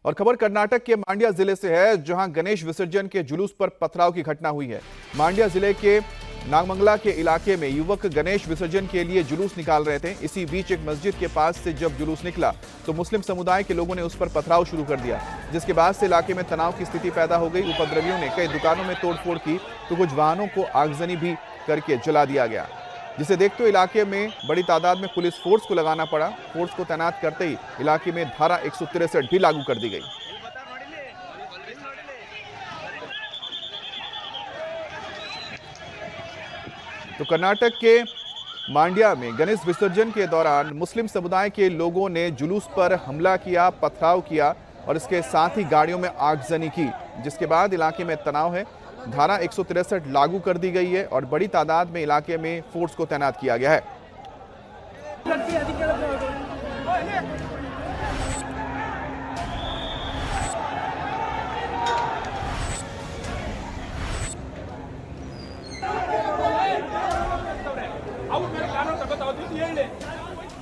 और खबर कर्नाटक के मांड्या जिले से है, जहां गणेश विसर्जन के जुलूस पर पथराव की घटना हुई है। मांड्या जिले के नागमंगला के इलाके में युवक गणेश विसर्जन के लिए जुलूस निकाल रहे थे। इसी बीच एक मस्जिद के पास से जब जुलूस निकला तो मुस्लिम समुदाय के लोगों ने उस पर पथराव शुरू कर दिया, जिसके बाद से इलाके में तनाव की स्थिति पैदा हो गई। उपद्रवियों ने कई दुकानों में तोड़फोड़ की तो कुछ वाहनों को आगजनी भी करके जला दिया गया, जिसे देखते हुए इलाके में बड़ी तादाद में पुलिस फोर्स को लगाना पड़ा। फोर्स को तैनात करते ही इलाके में धारा 163 भी लागू कर दी गई। तो कर्नाटक के मांड्या में गणेश विसर्जन के दौरान मुस्लिम समुदाय के लोगों ने जुलूस पर हमला किया, पथराव किया और इसके साथ ही गाड़ियों में आगजनी की, जिसके बाद इलाके में तनाव है। धारा 163 लागू कर दी गई है और बड़ी तादाद में इलाके में फोर्स को तैनात किया गया है।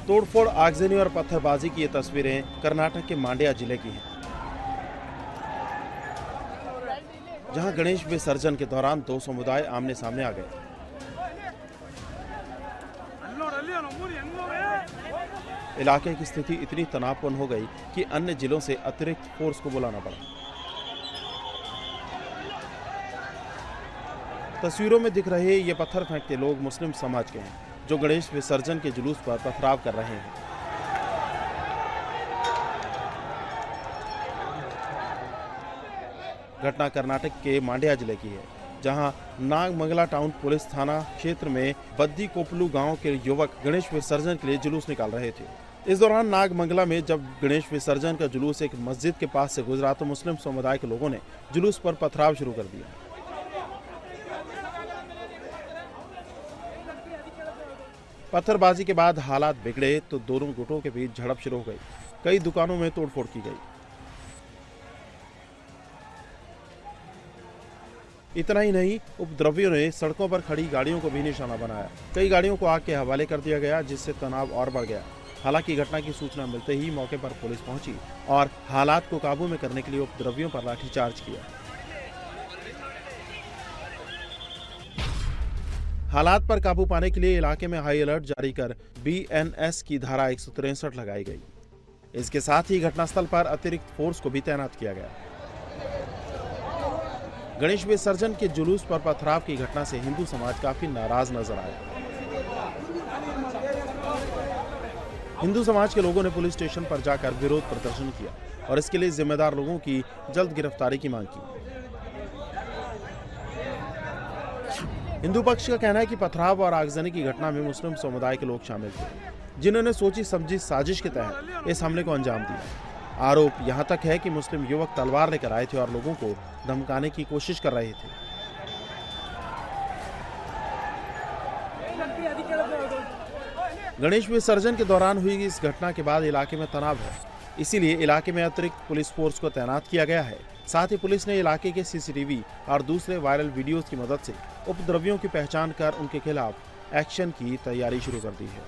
तोड़फोड़, आगजनी और पत्थरबाजी की ये तस्वीरें कर्नाटक के मांड्या जिले की हैं, जहां गणेश विसर्जन के दौरान दो समुदाय आमने सामने आ गए। इलाके की स्थिति इतनी तनावपूर्ण हो गई कि अन्य जिलों से अतिरिक्त फोर्स को बुलाना पड़ा। तस्वीरों में दिख रहे ये पत्थर फेंकते लोग मुस्लिम समाज के हैं, जो गणेश विसर्जन के जुलूस पर पथराव कर रहे हैं। घटना कर्नाटक के मांड्या जिले की है, जहां नागमंगला टाउन पुलिस थाना क्षेत्र में बद्दी कोपलू गांव के युवक गणेश विसर्जन के लिए जुलूस निकाल रहे थे। इस दौरान नागमंगला में जब गणेश विसर्जन का जुलूस एक मस्जिद के पास से गुजरा तो मुस्लिम समुदाय के लोगों ने जुलूस पर पथराव शुरू कर दिया। पत्थरबाजी के बाद हालात बिगड़े तो दोनों गुटों के बीच झड़प शुरू हो गई। कई दुकानों में तोड़फोड़ की गई। इतना ही नहीं, उपद्रवियों ने सड़कों पर खड़ी गाड़ियों को भी निशाना बनाया। कई गाड़ियों को आग के हवाले कर दिया गया, जिससे तनाव और बढ़ गया। हालांकि घटना की सूचना मिलते ही मौके पर पुलिस पहुंची और हालात को काबू में करने के लिए उपद्रवियों पर लाठीचार्ज किया। हालात पर काबू पाने के लिए इलाके में हाई अलर्ट जारी कर BNS की धारा 163 लगाई गई। इसके साथ ही घटनास्थल पर अतिरिक्त फोर्स को भी तैनात किया गया। गणेश विसर्जन के जुलूस पर पथराव की घटना से हिंदू समाज काफी नाराज नजर आया। हिंदू समाज के लोगों ने पुलिस स्टेशन पर जाकर विरोध प्रदर्शन किया और इसके लिए जिम्मेदार लोगों की जल्द गिरफ्तारी की मांग की। हिंदू पक्ष का कहना है कि पथराव और आगजनी की घटना में मुस्लिम समुदाय के लोग शामिल थे, जिन्होंने सोची समझी साजिश के तहत इस हमले को अंजाम दिया। आरोप यहां तक है कि मुस्लिम युवक तलवार लेकर आए थे और लोगों को धमकाने की कोशिश कर रहे थे। गणेश विसर्जन के दौरान हुई इस घटना के बाद इलाके में तनाव है, इसीलिए इलाके में अतिरिक्त पुलिस फोर्स को तैनात किया गया है। साथ ही पुलिस ने इलाके के CCTV और दूसरे वायरल वीडियोस की मदद से उपद्रवियों की पहचान कर उनके खिलाफ एक्शन की तैयारी शुरू कर दी है।